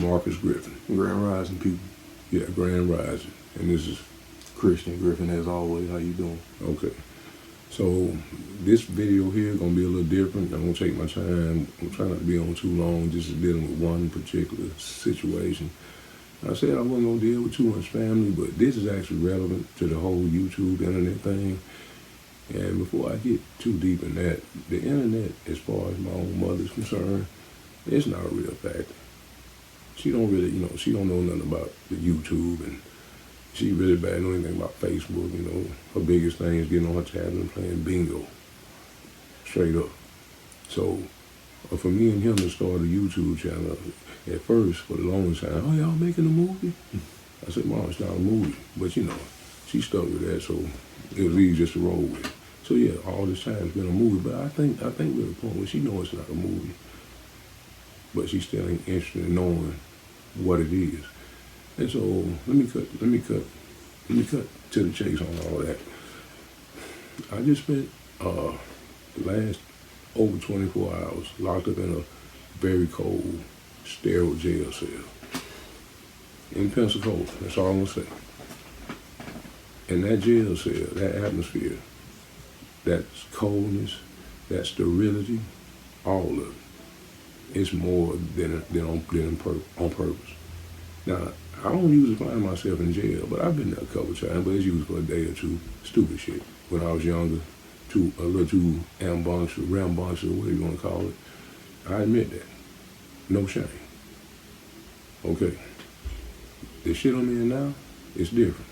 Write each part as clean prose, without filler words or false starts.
Marcus Griffin. Grand Rising people. Yeah, Grand Rising. And this is Christian Griffin, as always. How you doing? okay. So this video here gonna be a little different. I'm gonna take my time. I'm trying not to be on too long, just dealing with one particular situation. I said I wasn't gonna deal with too much family, but this is actually relevant to the whole YouTube internet thing. And before I get too deep in that, the internet, as far as my own mother's concerned, it's not a real factor. She don't really, she don't know nothing about the YouTube, and she really bad know anything about Facebook. Her biggest thing is getting on her tablet and playing bingo. Straight up. So for me and him to start a YouTube channel, at first, for the longest time, oh, y'all making a movie? I said, Mom, it's not a movie. But she stuck with that, so it was easy just to roll with it. So yeah, all this time it's been a movie, but I think we're at a point where she knows it's not a movie, but she still ain't interested in knowing what it is. And so let me cut to the chase on all that. I just spent the last over 24 hours locked up in a very cold, sterile jail cell in Pensacola. That's all I'm gonna say. And that jail cell, that atmosphere, that coldness, that sterility, all of it, it's more than on purpose. Now, I don't usually find myself in jail, but I've been there a couple of times, but it's usually for a day or two. Stupid shit. When I was younger, a little too rambunctious, or whatever you want to call it. I admit that. No shame. Okay. The shit I'm in now, it's different.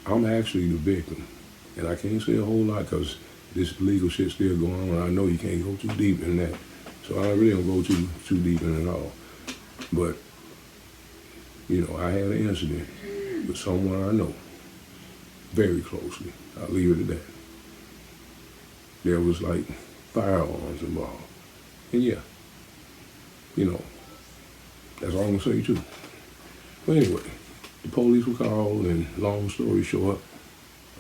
I'm actually the victim. And I can't say a whole lot because this legal shit's still going on. And I know you can't go too deep in that. So I really don't go too deep in it at all. But, I had an incident with someone I know very closely. I'll leave it at that. There was like firearms involved. And yeah, that's all I'm gonna say too. But anyway, the police were called, and long story short,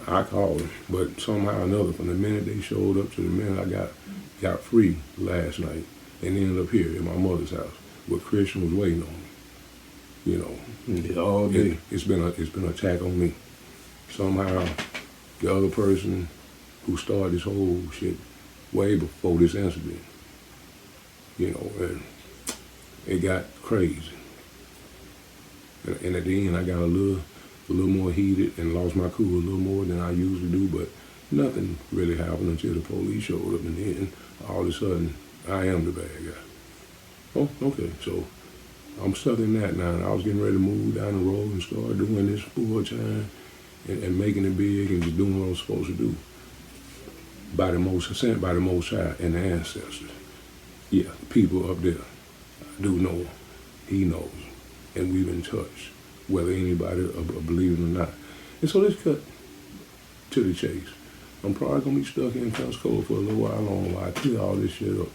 I called them. But somehow or another, from the minute they showed up to the minute I got free last night, and ended up here at my mother's house, where Christian was waiting on me. Yeah, all day. It's been an attack on me. Somehow, the other person who started this whole shit way before this incident, and it got crazy. And at the end, I got a little more heated and lost my cool a little more than I usually do, but nothing really happened until the police showed up, and then all of a sudden, I am the bad guy. Oh, okay, so I'm stuck in that now, and I was getting ready to move down the road and start doing this full time and making it big and just doing what I'm supposed to do. Sent by the Most High and the ancestors. Yeah, the people up there. I do know him. He knows him. And we've been touched, whether anybody believe it or not. And so let's cut to the chase. I'm probably going to be stuck in Pensacola for a little while longer while I clear all this shit up.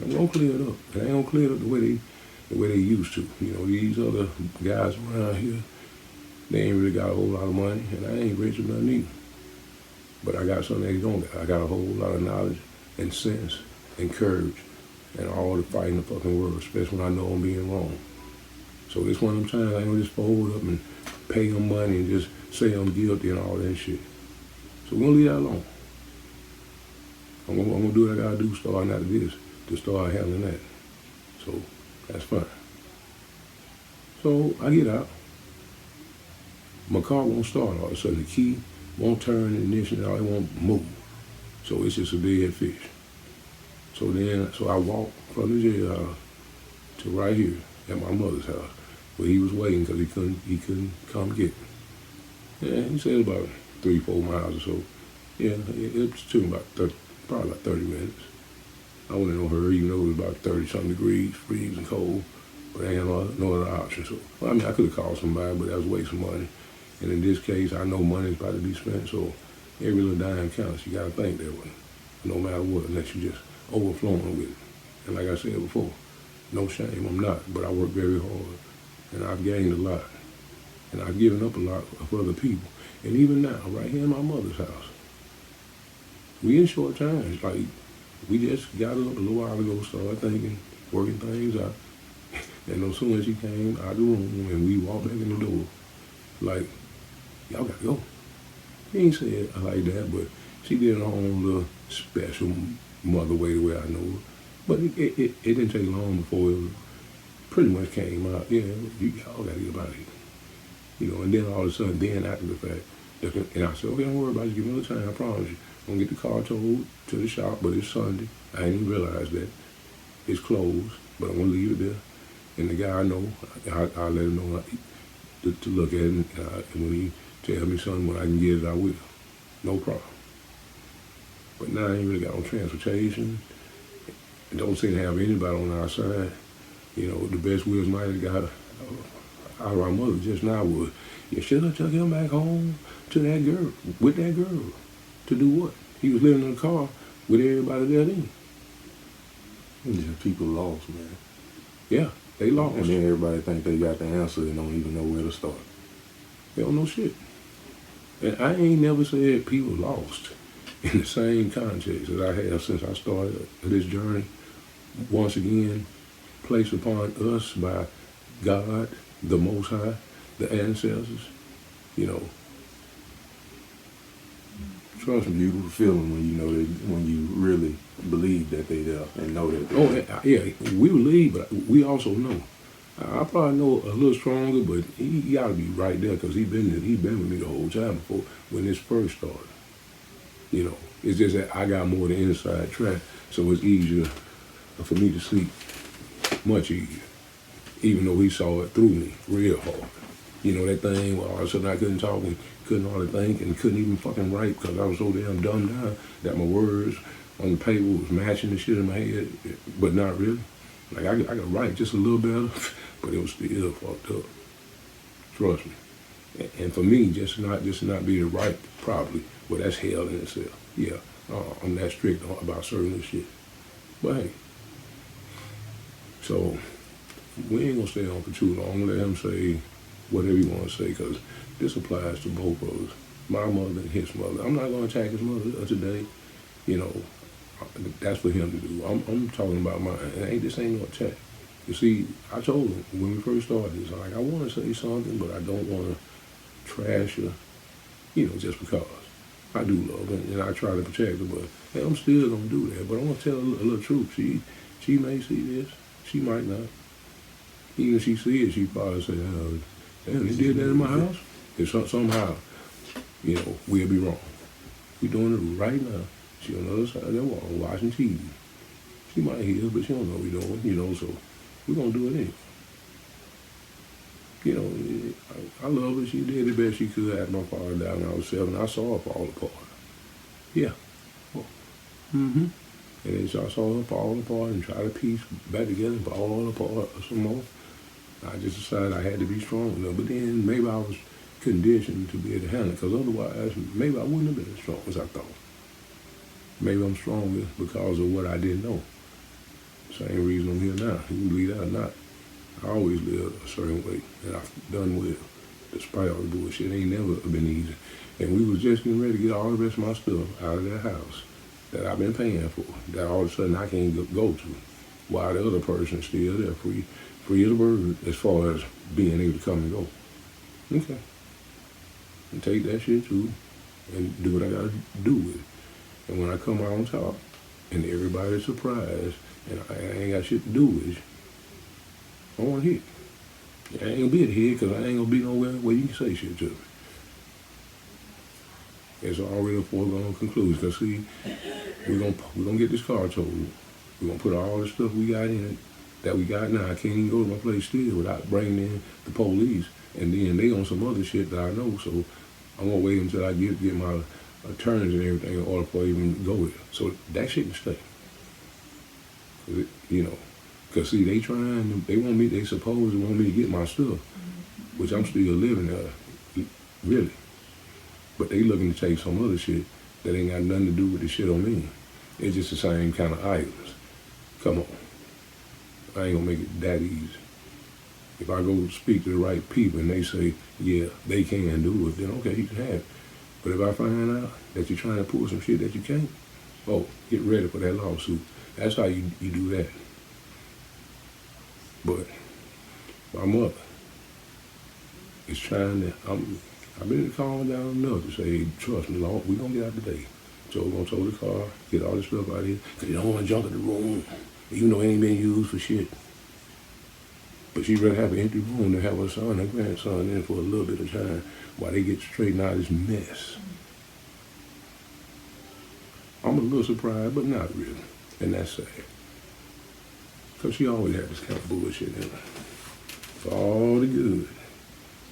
I'm going to clear it up. And I ain't going to clear it up the way they used to. These other guys around here, they ain't really got a whole lot of money, and I ain't rich or nothing either. But I got something they don't got. I got a whole lot of knowledge and sense and courage and all the fight in the fucking world, especially when I know I'm being wrong. So this one of them times I ain't gonna just fold up and pay them money and just say I'm guilty and all that shit. So we're gonna leave that alone. I'm gonna do what I gotta do starting out of this to start handling that. So that's fine. So I get out. My car won't start all of a sudden. The key won't turn, the ignition, it won't move. So it's just a dead fish. So I walk from the jail to right here at my mother's house, where he was waiting because he couldn't come get me. Yeah, he said about 3-4 miles or so. Yeah, it took probably about 30 minutes. I wasn't in no hurry, even though it was about 30-something degrees, freezing cold, but I had no other option. So, I could have called somebody, but that was wasting money. And in this case, I know money's about to be spent, so every little dime counts. You gotta think that way, no matter what, unless you just overflowing with it. And like I said before, no shame, I'm not, but I work very hard, and I've gained a lot, and I've given up a lot for other people. And even now, right here in my mother's house, we in short times. Like, we just got up a little while ago, started thinking, working things out. And as soon as she came out the room and we walked back in the door, like, y'all gotta go. He ain't said it like that, but she did her own little special mother way the way I know her. But it didn't take long before it pretty much came out. Yeah, y'all gotta get out of here. You know, and then all of a sudden, then after the fact, and I said, okay, don't worry about it. Give me a little time, I promise you. I'm gonna get the car towed to the shop, but it's Sunday. I didn't even realize that. It's closed, but I'm gonna leave it there. And the guy I know, I let him know to look at it, and when he tell me something, when I can get it, I will. No problem. But now I ain't really got no transportation. And don't seem to have anybody on our side. You know, the best we might have got out of our mother just now was, you should have took him back home to that girl, with that girl. To do what? He was living in the car with everybody there then. Just people lost, man. Yeah, they lost. And then everybody think they got the answer and don't even know where to start. They don't know shit. And I ain't never said people lost in the same context that I have since I started this journey. Once again, placed upon us by God, the Most High, the ancestors, you know. Trust me, beautiful feeling when you know that, when you really believe that they there and know that they're there. Yeah, we believe, but we also know. I probably know a little stronger, but he got to be right there because he been with me the whole time before when this first started. You know, it's just that I got more of the inside track, so it's easier for me to sleep, much easier, even though he saw it through me real hard. You know, that thing where all of a sudden I couldn't talk and couldn't hardly think and couldn't even fucking write because I was so damn dumbed down that my words on the paper was matching the shit in my head, but not really. Like I could write just a little better, but it was still fucked up. Trust me. And for me, just not being right properly, well, that's hell in itself. Yeah, I'm that strict about certain shit. But hey, so we ain't gonna stay on for too long. Let him say whatever he want to say, because this applies to both of us, my mother and his mother. I'm not gonna attack his mother today. You know, that's for him to do. I'm talking about mine. And this ain't no attack. You see, I told him when we first started this, like, I want to say something, but I don't want to trash her, you know, just because. I do love her, and I try to protect her, but hey, I'm still going to do that. But I'm going to tell her a little truth. She may see this. She might not. Even if she see it, she probably say, oh, damn, they did that in my house? If somehow, you know, we'll be wrong. We're doing it right now. She on the other side of that wall watching TV. She might hear, but she don't know what we're doing, you know, so we're going to do it anyway. You know, I love her. She did the best she could after my father died when I was 7. I saw her fall apart. Yeah. Well, mm-hmm. And then so I saw her fall apart and try to piece back together and fall apart some more. I just decided I had to be strong enough. But then maybe I was conditioned to be able to handle it, because otherwise maybe I wouldn't have been as strong as I thought. Maybe I'm stronger because of what I didn't know. Same reason I'm here now. You can believe that or not. I always lived a certain way, and I've done well, despite all the bullshit. It ain't never been easy. And we was just getting ready to get all the rest of my stuff out of that house that I've been paying for, that all of a sudden I can't go to, while the other person's still there, free as a bird, as far as being able to come and go. Okay. And take that shit too, and do what I gotta do with it. And when I come out on top, and everybody's surprised, and I ain't got shit to do with it, I want to hit. I ain't gonna be at here because I ain't gonna be nowhere where you can say shit to me. It's already a foregone conclusion. Because see, we're gonna get this car towed. We're gonna put all the stuff we got in it that we got now. I can't even go to my place still without bringing in the police. And then they on some other shit that I know. So I'm gonna wait until I get my attorneys and everything in order for I even go there. So that shit can stay. You know. Because, see, they want me, they suppose they want me to get my stuff, which I'm still living there, really. But they looking to take some other shit that ain't got nothing to do with the shit on me. It's just the same kind of items. Come on. I ain't gonna make it that easy. If I go speak to the right people and they say, yeah, they can do it, then okay, you can have it. But if I find out that you're trying to pull some shit that you can't, oh, get ready for that lawsuit. That's how you do that. But My mother is trying to, I've been calling down enough to say, trust me, Lord, we're going to get out today. So we're going to tow the car, get all this stuff out of here, because you don't want to junk in the room, even though it ain't been used for shit. But she'd rather have an empty room than have her son and grandson in for a little bit of time while they get straightened out of this mess. I'm a little surprised, but not really. And that's sad. Because she always had this kind of bullshit in her. For all the good.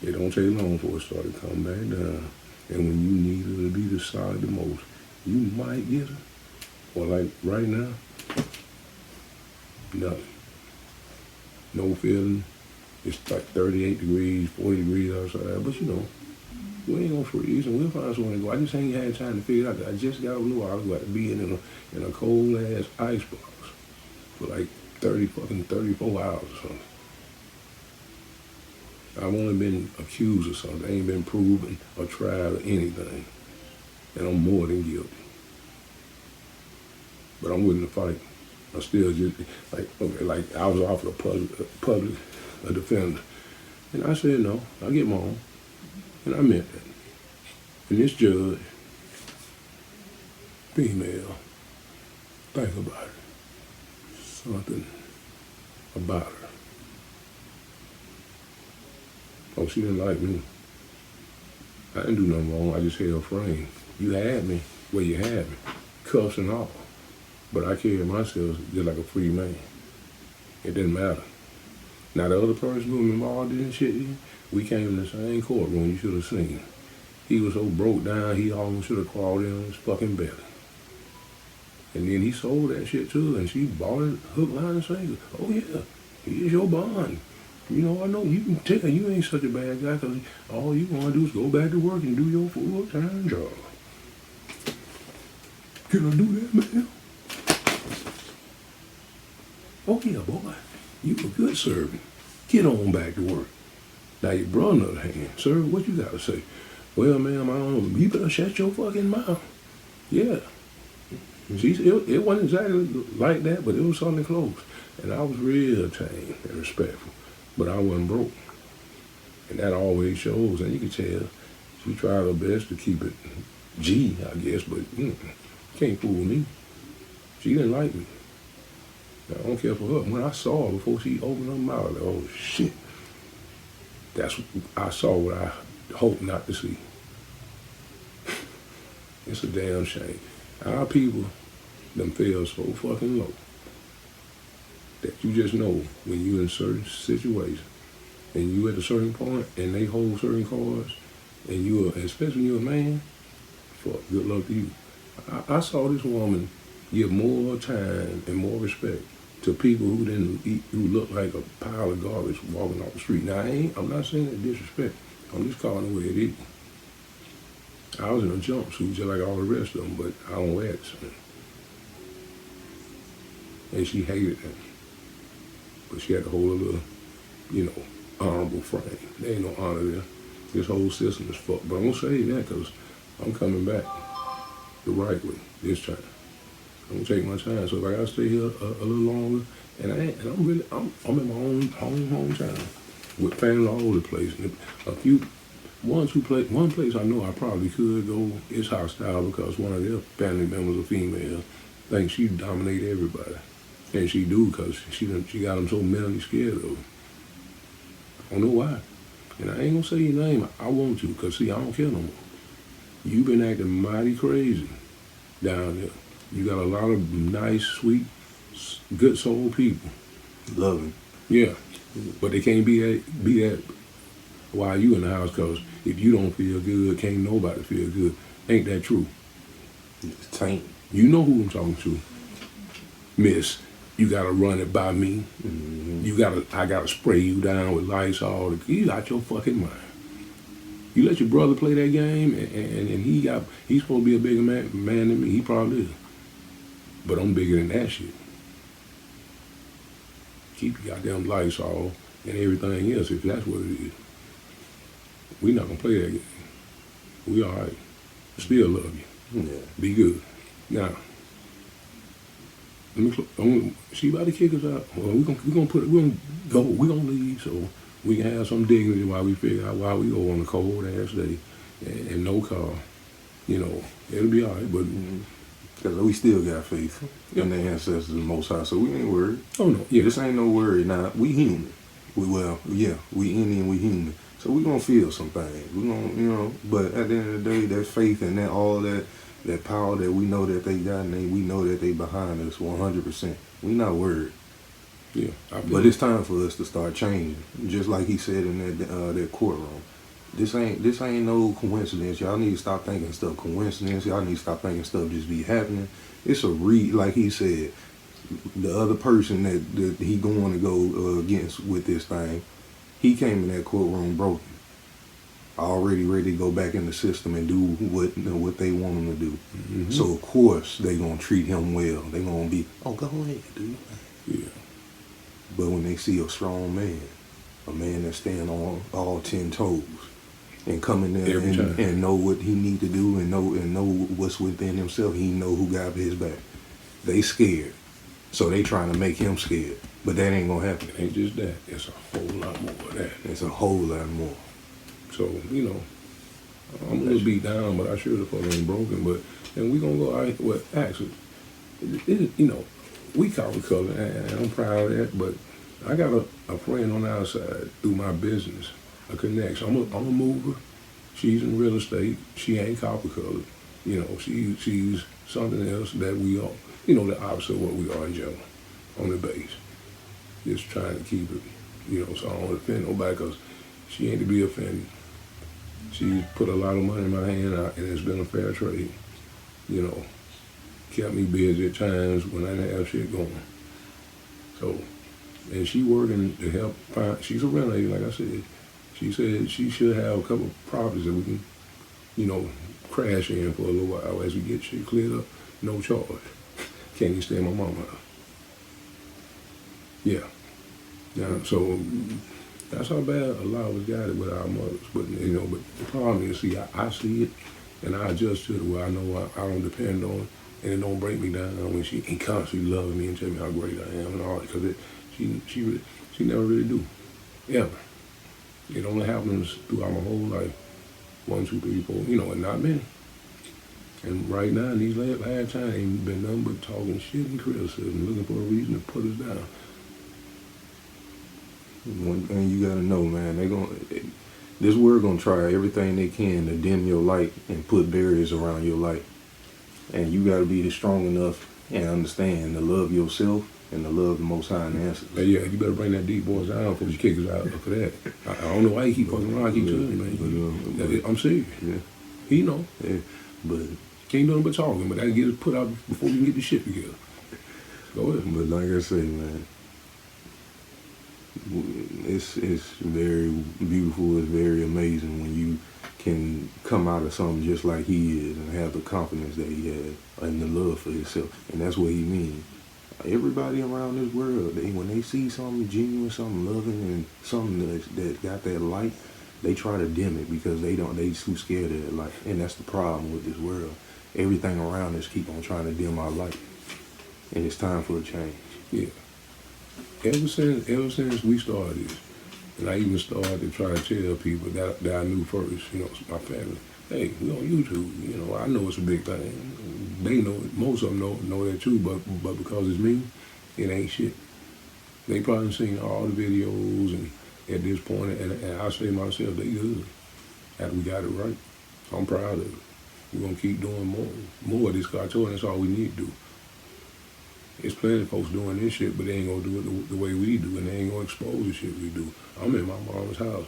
It don't take long for it to start to come back down. And when you need her to be the solid the most, you might get her. Or like right now, nothing. No feeling. It's like 38 degrees, 40 degrees outside. But you know, we ain't gonna freeze and we'll find somewhere to go. I just ain't had time to figure it out. I just got a little while ago to be in a cold ass ice box for like 34 hours or something. I've only been accused of something. I ain't been proven or tried or anything. And I'm more than guilty. But I'm willing to fight. I still just, like I was offered a public defender. And I said no, I'll get my own. And I meant that. And this judge, female, think about it. Something about her. Oh, she didn't like me. I didn't do nothing wrong. I just held frame. You had me where you had me, cuffs and all. But I carried myself just like a free man. It didn't matter. Now the other person who was involved in this shit, we came in the same courtroom. You should have seen. He was so broke down, he almost should have crawled in on his fucking belly. And then he sold that shit to her, and she bought it hook, line, and sinker. Oh yeah, here's your bond. You know, I know you can tell you ain't such a bad guy because all you want to do is go back to work and do your full-time job. Can I do that, man? Oh yeah, boy, you a good servant. Get on back to work. Now your brother, on the other hand, sir, what you got to say? Well, ma'am, I don't know. You better shut your fucking mouth. Yeah. It wasn't exactly like that, but it was something close. And I was real tame and respectful. But I wasn't broke. And that always shows. And you can tell she tried her best to keep it G, I guess, but can't fool me. She didn't like me. I don't care for her. When I saw her before she opened her mouth, like, oh shit. I saw what I hoped not to see. It's a damn shame. Our people, them fell so fucking low that you just know when you in certain situations and you at a certain point and they hold certain cards and you are, especially when you're a man, fuck, good luck to you. I saw this woman give more time and more respect to people who look like a pile of garbage walking off the street. Now I'm not saying that disrespect. I'm just calling it what it is. I was in a jumpsuit just like all the rest of them, but I don't wear it. And she hated that. But she had to hold a little, honorable frame. There ain't no honor there. This whole system is fucked. But I'm gonna say that because I'm coming back the right way this time. I'm gonna take my time. So if I gotta stay here a little longer, and I'm in my own hometown with family all over the place. And one place I know I probably could go is hostile because one of their family members, a female, thinks she dominate everybody. And she do because she got them so mentally scared of her. I don't know why. And I ain't gonna say your name. I want to because, see, I don't care no more. You've been acting mighty crazy down there. You got a lot of nice, sweet, good soul people. Loving. Yeah. But they can't be that while you in the house because if you don't feel good, can't nobody feel good. Ain't that true? It's taint. You know who I'm talking to. Miss, you gotta run it by me. Mm-hmm. I gotta spray you down with Lysol. You out your fucking mind. You let your brother play that game, and he's supposed to be a bigger man than me. He probably is. But I'm bigger than that shit. Keep your goddamn Lysol and everything else if that's what it is. We not gonna play that game. We all right. Still love you. Yeah. Be good. Now, she about to kick us out. Well, we're gonna go. We're gonna leave. So we can have some dignity while we figure out why we go on a cold ass day and no car. You know, it'll be all right, but Because we still got faith Yeah. in the ancestors of the Most High, so we ain't worried. oh no, yeah, This ain't no worry. Now, we human. We Indian, we human. So we gonna feel some things. We gonna, but at the end of the day, that faith and that all that power that we know that they got, and we know that they behind us 100%. We not worried. yeah. But it's time for us to start changing. Just like he said in that courtroom. This ain't no coincidence. Y'all need to stop thinking stuff coincidence. Y'all need to stop thinking stuff just be happening. It's a like he said, the other person that he going to go against with this thing, he came in that courtroom broken, already ready to go back in the system and do what they want him to do. Mm-hmm. So of course they gonna treat him well. They gonna be, oh, go ahead, dude. Yeah. But when they see a strong man, a man that stand on all 10 toes, and come in there and know what he need to do and know what's within himself, he know who got his back. They scared, so they trying to make him scared. But that ain't gonna happen. It ain't just that. It's a whole lot more of that. It's a whole lot more. So, you know, I'm a little beat down, but I sure the fuck ain't broken. But, and we gonna go out, well, actually, you know, we copper color, and I'm proud of that, but I got a friend on the outside through my business, a connection. I'm a mover. She's in real estate. She ain't copper colored. You know, she's something else that we are, you know, the opposite of what we are in general, on the base. Just trying to keep it, you know, so I don't offend nobody, because she ain't to be offended. She's put a lot of money in my hand, and it's been a fair trade. You know, kept me busy at times when I didn't have shit going. So, and she working to help find, she's a renovator, like I said. She said she should have a couple of properties that we can, you know, crash in for a little while as we get shit cleared up, no charge. Can't even stay in my mama's house. Yeah. Yeah, so that's how bad a lot of us got it with our mothers. But, you know, but the problem is, see, I see it, and I adjust to it where I know I don't depend on it, and it don't break me down when she constantly loves me and tell me how great I am and all that, because she never really do, ever. It only happens throughout my whole life. 1, 2, 3, 4, you know, and not many. And right now, in these last times, ain't been nothing but talking shit and criticism, looking for a reason to put us down. One thing you gotta know, man, this world gonna try everything they can to dim your light and put barriers around your light. And you gotta be strong enough and understand to love yourself and to love the Most High and the ancestors. Hey, yeah, you better bring that deep voice down before you kick us out for that. I don't know why he keep fucking around, I keep telling you, man. I'm serious. Yeah. He know. Yeah. But Can't do nothing but talking, but that get us put out before we can get the shit together. Go ahead. But like I say, man, it's very beautiful. It's very amazing when you can come out of something just like he is and have the confidence that he has and the love for himself. And that's what he means. Everybody around this world, when they see something genuine, something loving, and something that got that light, they try to dim it because they too scared of that light. And that's the problem with this world. Everything around us keep on trying to dim our light. And it's time for a change. Yeah. Ever since we started this, and I even started to try to tell people that I knew first, you know, my family, hey, we on YouTube, you know, I know it's a big thing. They know it, most of them know that too, but because it's me, it ain't shit. They probably seen all the videos, and at this point, and I say to myself, they good. After we got it right. I'm proud of it. We're gonna keep doing more of this, because I told them that's all we need to do. There's plenty of folks doing this shit, but they ain't gonna do it the way we do, and they ain't gonna expose the shit we do. I'm in my mama's house,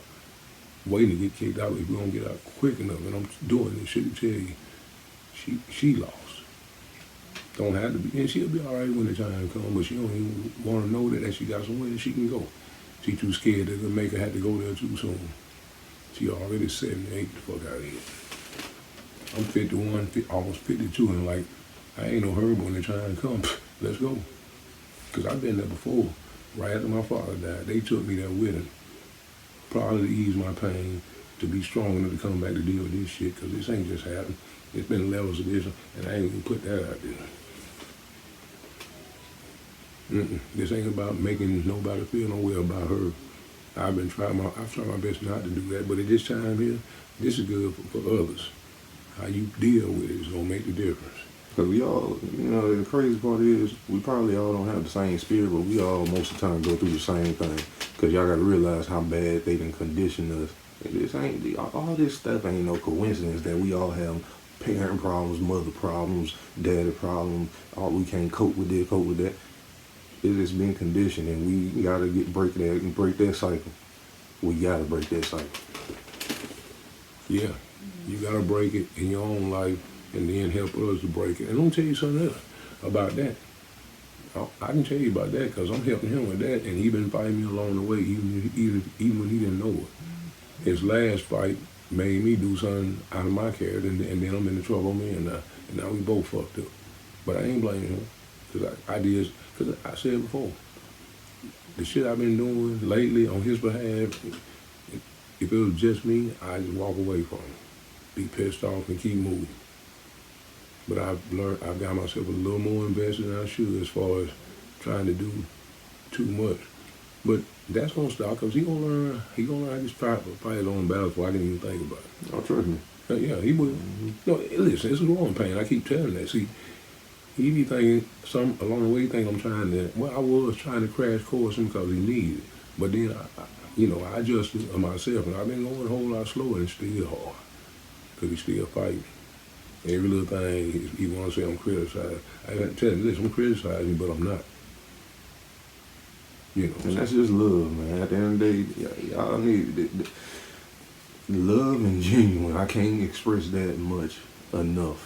waiting to get kicked out if we don't get out quick enough, and I'm doing this shit to tell you, she lost. Don't have to be, and she'll be all right when the time comes, but she don't even want to know that she got somewhere that she can go. She too scared that the maker had to go there too soon. She already 78, the fuck out of here. I'm 51, almost 52, and like, I ain't no herb when the time comes. Let's go. Because I've been there before. Right after my father died, they took me there with him. Probably to ease my pain, to be strong enough to come back to deal with this shit, because this ain't just happened. It's been levels of this, and I ain't even put that out there. This ain't about making nobody feel no way about her. I've tried my best not to do that, but at this time here, this is good for others. How you deal with it is gonna make the difference. Because we all, the crazy part is we probably all don't have the same spirit, but we all most of the time go through the same thing. Because y'all got to realize how bad they done conditioned us. This ain't, all this stuff ain't no coincidence that we all have parent problems, mother problems, daddy problems. We can't cope with this, cope with that. It has been conditioned, and we got to break that cycle. We got to break that cycle. Yeah, you got to break it in your own life, and then help others to break it. And let me tell you something else about that. I can tell you about that because I'm helping him with that, and he been fighting me along the way, even when he didn't know it. His last fight made me do something out of my character, and then I'm in the trouble I'm in now. And now we both fucked up. But I ain't blaming him because because I said before, the shit I've been doing lately on his behalf, if it was just me, I'd just walk away from him, be pissed off and keep moving. But I've got myself a little more invested than I should as far as trying to do too much. But that's gonna stop because he gonna learn how to fight his own battles before I can even think about it. Oh, trust me. Yeah, he will. No, listen, it's a growing pain. I keep telling that. See, he be thinking along the way. He think I'm trying to. Well, I was trying to crash course him because he needed it. But then I adjusted myself, and I've been going a whole lot slower and still hard because he's still fighting. Every little thing he want to say I'm criticizing. I got to tell him, listen, I'm criticizing, but I'm not. And that's just love, man. At the end of the day, y'all need the love and genuine. I can't express that much enough.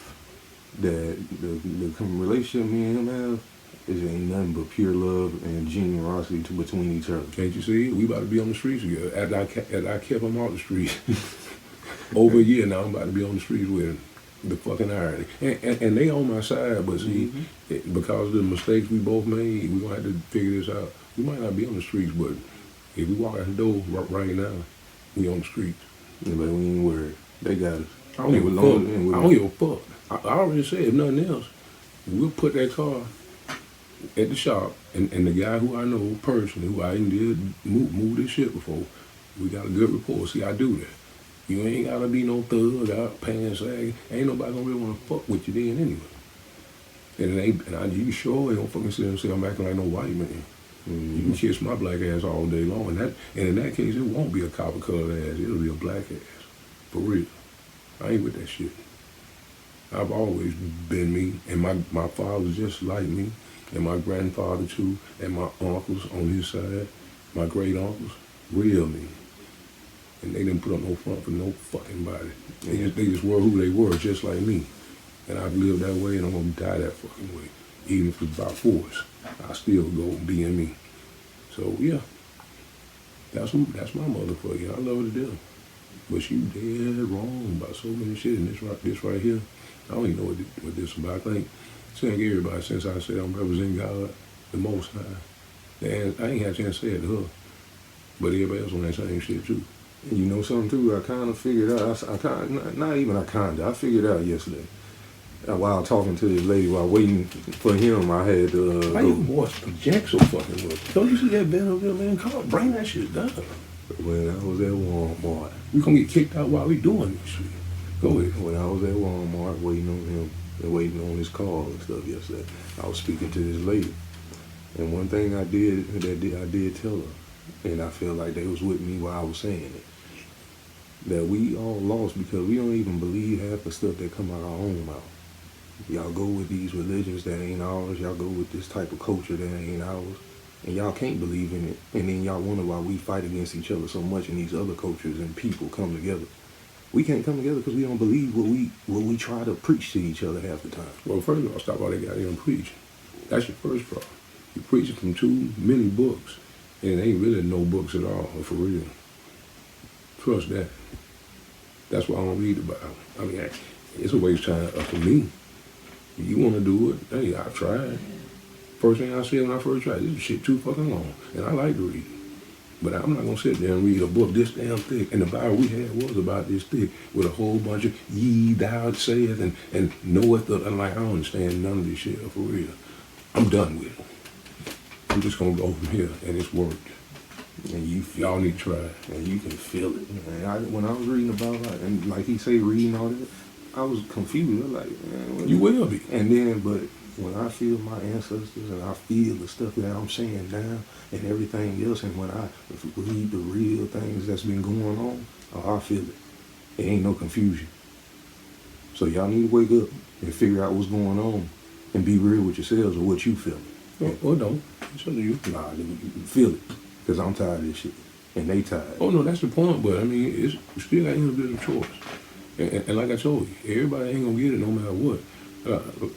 That the relationship me and him have ain't nothing but pure love and generosity between each other. Can't you see? We about to be on the streets together. As I kept him off the streets. Over a year now, I'm about to be on the streets with him. The fucking irony. And they on my side, but see, because of the mistakes we both made, we're going to have to figure this out. We might not be on the streets, but if we walk out the door right now, we on the streets. Yeah, but we ain't worried. They got us. I don't give a fuck. I already said, if nothing else, we'll put that car at the shop, and the guy who I know personally, who I even did move this shit before, we got a good rapport. See, I do that. You ain't gotta be no thug out pants sagging. Ain't nobody gonna really wanna fuck with you then anyway. You sure ain't gonna fucking sit and say I'm acting like no white man. You can kiss my black ass all day long, and in that case it won't be a copper colored ass. It'll be a black ass, for real. I ain't with that shit. I've always been me, and my father's just like me, and my grandfather too, and my uncles on his side, my great uncles, real me. And they didn't put up no front for no fucking body. They just were who they were, just like me. And I've lived that way, and I'm gonna die that fucking way. Even if it's by force, I still go being me. So yeah, that's my mother for you. I love her to death. But she dead wrong about so many shit. And this right here, I don't even know what this is about. I think everybody since I said I'm representing God, the Most High. And I ain't had a chance to say it to her, but everybody else on that same shit too. And you know something too? I kind of figured out. I figured out yesterday while talking to this lady while waiting for him. I had to. Why your voice project so fucking much? Don't you see that bed over there, man? Come on, bring that shit down. When I was at Walmart, we gonna get kicked out while we doing this shit. Go ahead. When I was at Walmart waiting on him and waiting on his call and stuff yesterday, I was speaking to this lady, and one thing I did tell her, and I feel like they was with me while I was saying it. That we all lost because we don't even believe half the stuff that come out of our own mouth. Y'all go with these religions that ain't ours. Y'all go with this type of culture that ain't ours. And y'all can't believe in it. And then y'all wonder why we fight against each other so much and these other cultures and people come together. We can't come together because we don't believe what we try to preach to each other half the time. Well, first of all, stop all that goddamn preaching. That's your first problem. You're preaching from too many books. And it ain't really no books at all, for real. Trust that. That's why I don't read about it. I mean, it's a waste of time for me. If you want to do it, hey, I've tried. First thing I said when I first tried, this shit too fucking long. And I like to read. But I'm not going to sit there and read a book this damn thick. And the Bible we had was about this thick with a whole bunch of ye, thou saith, and knoweth the. I'm like, I don't understand none of this shit for real. I'm done with it. I'm just going to go from here, and it's worked. And you feel Y'all need to try it. and you can feel it. Man, when I was reading about it, and like he say, reading all that, I was confused. I was like, man, You will be. And then, but when I feel my ancestors and I feel the stuff that I'm saying now and everything else, and when I read the real things that's been going on, oh, I feel it. It ain't no confusion. So y'all need to wake up and figure out what's going on and be real with yourselves or what you feel. Or don't. It's up to you. Nah, you feel it. Because I'm tired of this shit. And they tired. Oh, no, that's the point. But, I mean, it's still got individual choice. And like I told you, everybody ain't going to get it no matter what.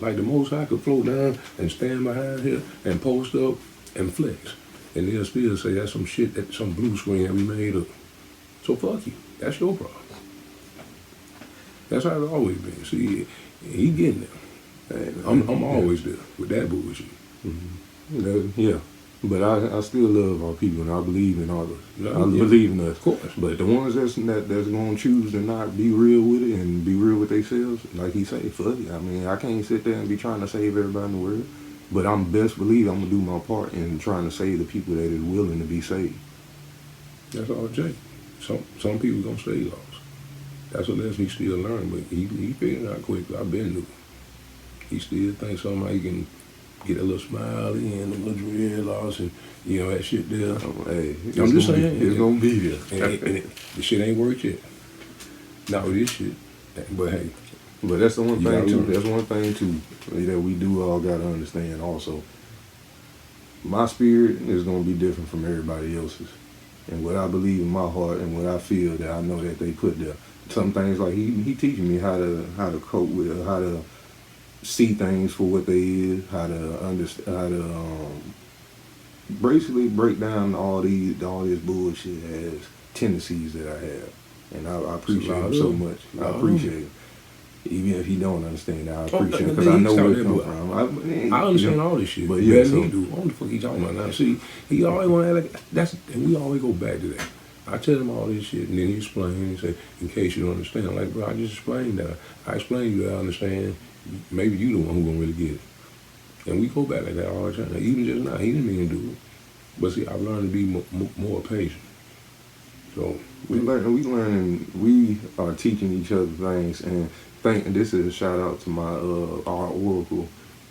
Like the most I could float down and stand behind here and post up and flex. And they'll still say that's some shit, that's some blue screen that we made up. So fuck you. That's your problem. That's how it's always been. See, he getting there. I'm always there with that bullshit. Mm-hmm. Yeah. But I still love our people and I believe in others. Yeah, I believe in us. Of course. But the ones that's going to choose to not be real with it and be real with themselves, like he say, fuck it. I mean, I can't sit there and be trying to save everybody in the world. But I'm best believe I'm going to do my part in trying to save the people that is willing to be saved. That's all it takes. Some people going to stay lost. That's a lesson he still learning, but he figured it out quickly. I've been knew. He still thinks somehow he can get a little smile in, a little dread loss, and you know that shit there. Hey, I'm just saying, it's gonna be there. And the shit ain't worked yet. Not with this shit, but hey. But that's the one thing too. learn. That's one thing too that we do all gotta understand. Also, my spirit is gonna be different from everybody else's, and what I believe in my heart and what I feel that I know that they put there. Some things like he teaching me how to cope with it, how to see things for what they is, how to understand, how to basically break down all this bullshit as tendencies that I have, and I appreciate him so much. I appreciate him, even if he don't understand that. I appreciate it because I know where it comes from. I understand all this shit, but yeah, yeah, he do. What the fuck he talking about now? See, he always want to act like that's, and we always go back to that. I tell him all this shit, and then he explain. He say, in case you don't understand, I'm like, bro, I just explained that. I explained you that I understand. Maybe you the one who gonna really get it. And we go back like that all the time. Even just now, he didn't mean to do it. But see, I've learned to be more patient. So we are teaching each other things, and this is a shout out to my our oracle.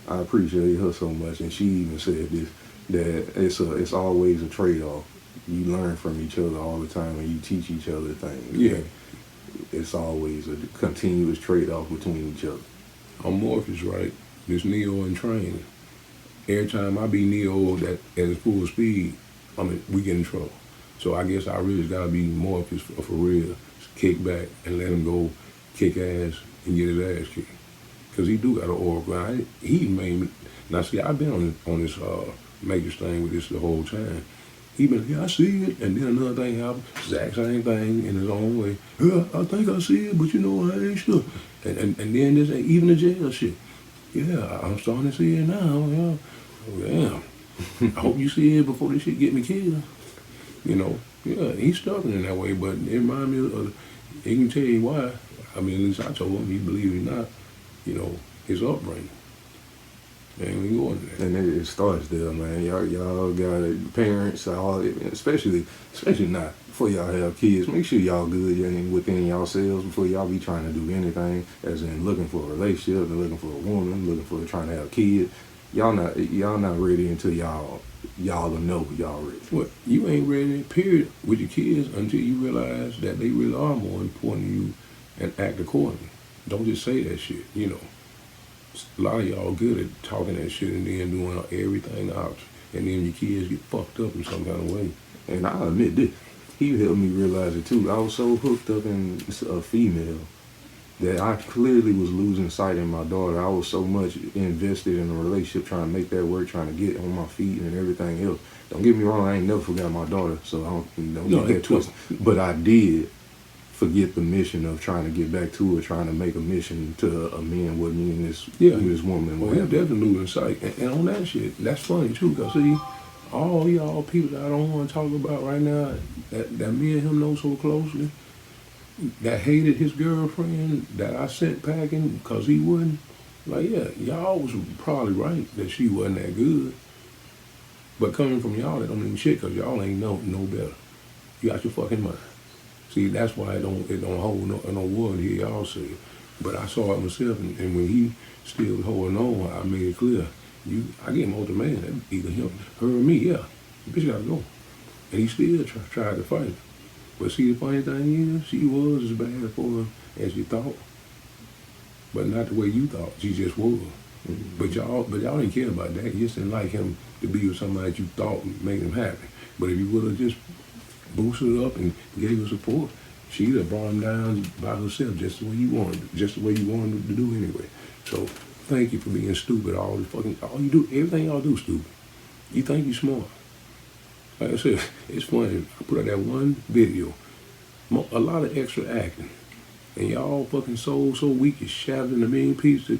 I appreciate her so much, and she even said this, that it's always a trade-off. You learn from each other all the time, and you teach each other things. Yeah, it's always a continuous trade-off between each other. I'm Morpheus, right? This Neo in training. Every time I be Neo at full speed, we get in trouble. So I guess I really gotta be Morpheus for real. Just kick back and let him go kick ass and get his ass kicked. Cause he do got an oracle. He made me. Now see, I've been on this Matrix thing with this the whole time. He been, yeah, I see it, and then another thing happened, exact same thing in his own way. Yeah, I think I see it, but you know I ain't sure. And then this, even the jail shit. Yeah, I'm starting to see it now. Yeah. Oh, damn. I hope you see it before this shit get me killed. You know, yeah, he's stubborn in that way, but it reminds me of, he can tell you why. I mean, at least I told him, he believe it or not, you know, his upbringing. Man, we go into that. And it starts there, man. Y'all got it. Parents, all, especially not before y'all have kids. Make sure y'all good within yourselves before y'all be trying to do anything, as in looking for a relationship, and looking for a woman, looking for trying to have kids. Y'all not ready until y'all know y'all ready. Well, you ain't ready, period, with your kids until you realize that they really are more important to you and act accordingly. Don't just say that shit, you know. A lot of y'all good at talking that shit and then doing everything out, and then your kids get fucked up in some kind of way. And I admit this, he helped me realize it too. I was so hooked up in a female that I clearly was losing sight in my daughter. I was so much invested in a relationship, trying to make that work, trying to get on my feet and everything else. Don't get me wrong, I ain't never forgot my daughter, so don't get that twisted. But I did forget the mission of trying to get back to her, trying to make a mission to amend what me and this woman. Well, he's definitely losing sight. And on that shit, that's funny too, because see, all y'all people that I don't want to talk about right now, that me and him know so closely, that hated his girlfriend, that I sent packing because he wouldn't, like, yeah, y'all was probably right that she wasn't that good. But coming from y'all, that don't mean shit, because y'all ain't no better. You got your fucking mind. See, that's why it don't hold no water here, y'all say. But I saw it myself, and when he still was holding on, I made it clear. I gave him ultimatum. Either him, her, or me. Yeah, the bitch gotta go. And he still tried to fight. But see, the funny thing is, she was as bad for him as you thought. But not the way you thought. She just was. Mm-hmm. But y'all didn't care about that. You just didn't like him to be with somebody that you thought made him happy. But if you would have just boosted her up and gave her support, she'd have brought him down by herself, just the way you wanted, just the way you wanted to do anyway. So thank you for being stupid. All you do, everything y'all do, stupid. You think you smart. Like I said, it's funny. I put out that one video, a lot of extra acting, and y'all fucking so weak, you shattered in a million pieces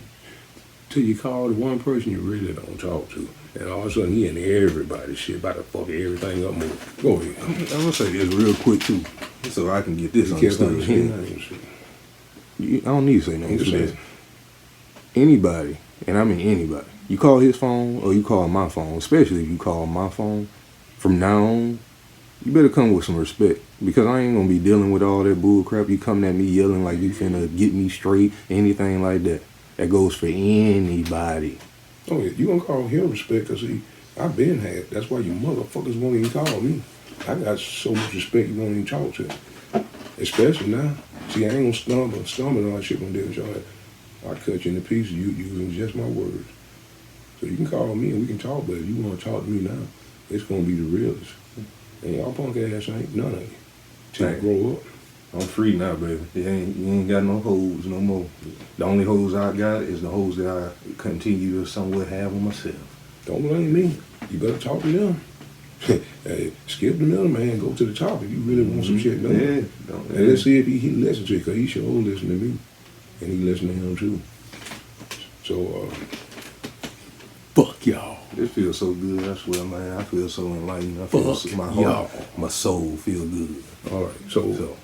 till you call the one person you really don't talk to. And all of a sudden, he and everybody's shit about to fuck everything up more. Go ahead. I'm gonna say this real quick too, so I can get this understood. I don't need to say nothing. This. Anybody, and I mean anybody, you call his phone or you call my phone, especially if you call my phone, from now on, you better come with some respect, because I ain't gonna be dealing with all that bull crap. You coming at me yelling like you finna get me straight, anything like that. That goes for anybody. Oh yeah, you gonna call him respect, because I've been had. That's why you motherfuckers won't even call me. I got so much respect you won't even talk to. Especially now. See, I ain't gonna stumble on that shit when deal with y'all. I cut you into pieces using just my words. So you can call me and we can talk, but if you wanna talk to me now, it's gonna be the realest. And y'all punk ass ain't none of you. Till you grow up. I'm free now, baby. You ain't got no hoes no more. The only hoes I got is the hoes that I continue to somewhat have on myself. Don't blame me. You better talk to them. Hey, skip the middleman, go to the top if you really want some shit done. Yeah. And let's see if he listens to you, because he sure listen to me. And he listen to him too. So, fuck y'all. This feels so good, I swear, man. I feel so enlightened. I feel my heart, my soul feel good. All right, so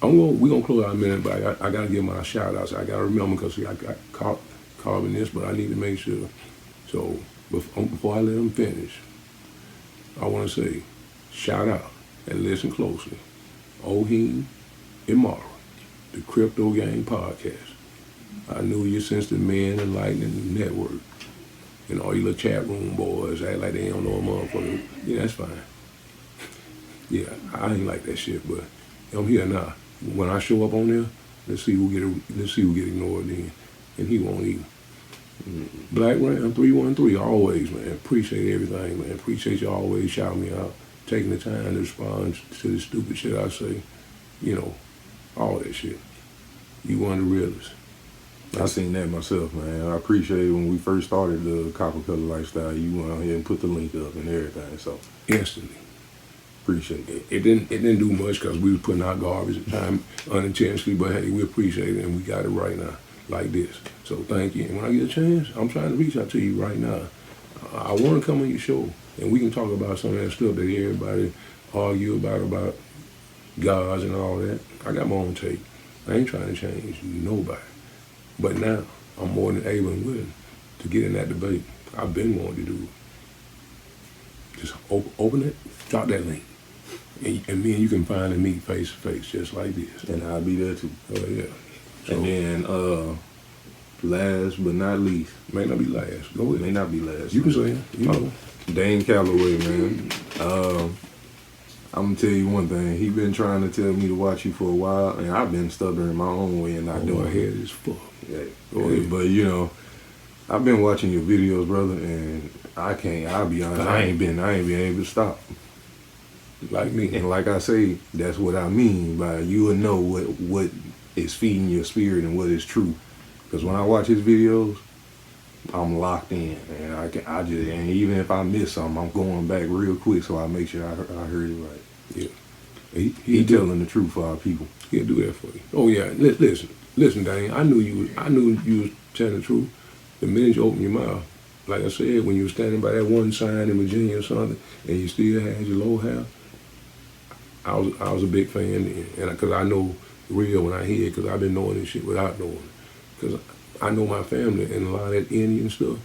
we're gonna close out in a minute, but I gotta give my shout outs. I gotta remember, because I got caught in this, but I need to make sure. So before I let them finish, I want to say shout out and listen closely. Oheen and Mara, the Crypto Gang Podcast. I knew you since the Man Enlightening Network. And all you little chat room boys act like they don't know a motherfucker. Yeah, that's fine. Yeah, I ain't like that shit, but I'm here now. When I show up on there, let's see who get ignored then, and he won't either. Black Ram 313, always, man. Appreciate everything, man. Appreciate you always shouting me out, taking the time to respond to the stupid shit I say. You know, all that shit. You one of the realest. I seen that myself, man. I appreciate it when we first started the Copper Color Lifestyle. You went out here and put the link up and everything, so instantly. Appreciate it. It didn't do much, because we was putting out garbage at time unintentionally, but hey, we appreciate it, and we got it right now, like this. So thank you. And when I get a chance, I'm trying to reach out to you right now. I want to come on your show, and we can talk about some of that stuff that everybody argue about gods and all that. I got my own take. I ain't trying to change nobody. But now, I'm more than able and willing to get in that debate. I've been wanting to do it. Just open it, drop that link. And me and you can finally meet face to face, just like this. And I'll be there too. Oh, yeah. So, and then, last but not least. May not be last. Go ahead. May not be last. You can say it. You know. Dane Calloway, man. I'm going to tell you one thing. He been trying to tell me to watch you for a while, and I've been stubborn in my own way and not doing it. My head is full. Yeah. But, you know, I've been watching your videos, brother, and I'll be honest, I ain't been able to stop. Like me. And like I say, that's what I mean by you will know what is feeding your spirit and what is true. Because when I watch his videos, I'm locked in, and and even if I miss something, I'm going back real quick so I make sure I heard it right. Yeah, he telling the truth for our people. He'll do that for you. Oh yeah, listen, Dane. I knew you was telling the truth the minute you opened your mouth. Like I said, when you were standing by that one sign in Virginia or something, and you still had your low hair, I was a big fan, and because I know real when I hear it, because I've been knowing this shit without knowing it. Because I know my family and a lot of that Indian stuff,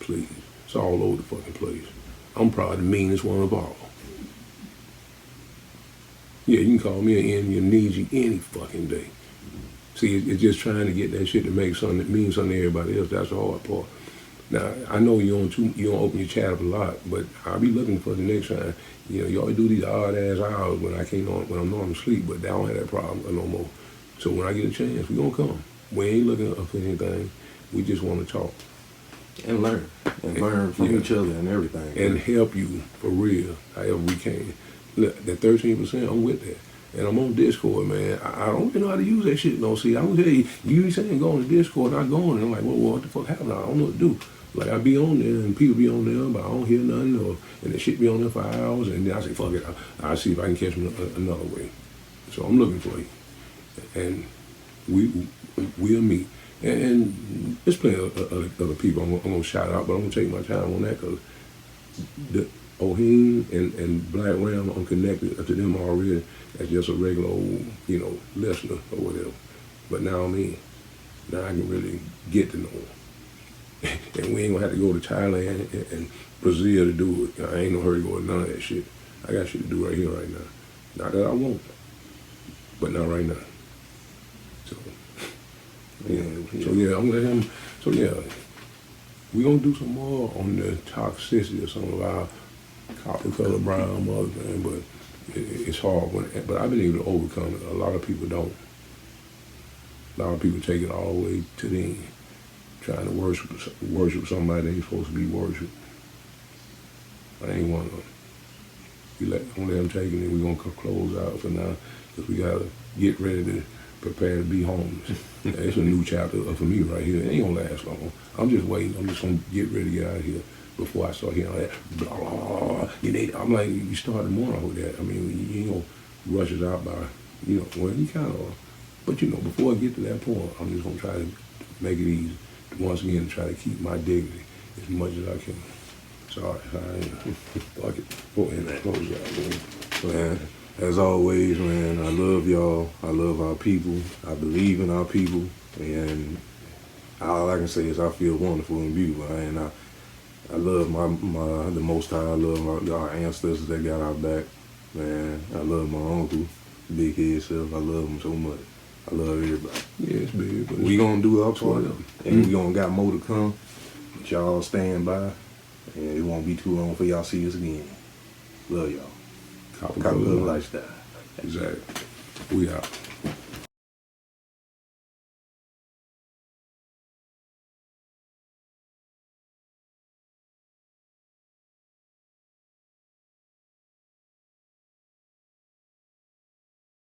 please, it's all over the fucking place. I'm probably the meanest one of all. Yeah, you can call me an enemy of needs you any fucking day. See, it's just trying to get that shit to make something that means something to everybody else. That's the hard part. Now, I know you don't open your chat up a lot, but I'll be looking for the next time. You know, you always do these odd ass hours when when I'm normally asleep, but I don't have that problem no more. So when I get a chance, we gonna come. We ain't looking for anything. We just want to talk and learn from each other and everything, and help you for real, however we can. Look, that 13%, I'm with that. And I'm on Discord, man. I don't even know how to use that shit. No, see, I was saying, you be saying go on to Discord, not going. And I'm like, well, what the fuck happened? I don't know what to do. Like, I be on there, and people be on there, but I don't hear nothing, and the shit be on there for hours, and then I say, fuck it, I'll see if I can catch them another way. So I'm looking for you. And we'll meet. And there's plenty of other people I'm going to shout out, but I'm going to take my time on that, because the Oheen and Black Ram, I'm connected to them already as just a regular old, listener or whatever. But now I'm in. Now I can really get to know them. And we ain't gonna have to go to Thailand and Brazil to do it. I ain't no hurry going none of that shit. I got shit to do right here, right now. Not that I won't, but not right now. So, I'm gonna let him. So yeah, we gonna do some more on the toxicity of some of our copper color brown mother thing, but it's hard. But I've been able to overcome it. A lot of people don't. A lot of people take it all the way to the end, trying to worship somebody they ain't supposed to be worshiped. I ain't one of them. I'm gonna let them take it, and we're gonna close out for now, because we gotta get ready to prepare to be homeless. It's a new chapter for me right here. It ain't gonna last long. I'm just waiting. I'm just gonna get ready to get out of here before I start hearing all that blah blah blah. I'm like, you start the morning with that. I mean, you ain't gonna rush it out by, well, you kind of are. But before I get to that point, I'm just gonna try to make it easy. Once again, try to keep my dignity as much as I can. Sorry, fuck it. Go ahead and close out, man. As always, man, I love y'all. I love our people. I believe in our people. And all I can say is I feel wonderful and beautiful. And I love the Most High. I love our ancestors that got our back. Man, I love my uncle, big head self. I love him so much. I love everybody. Yeah, it's big. But we gonna do our part, and we gonna got more to come. But y'all stand by, and it won't be too long for y'all see us again. Love y'all. Copper Lifestyle. Exactly. We out.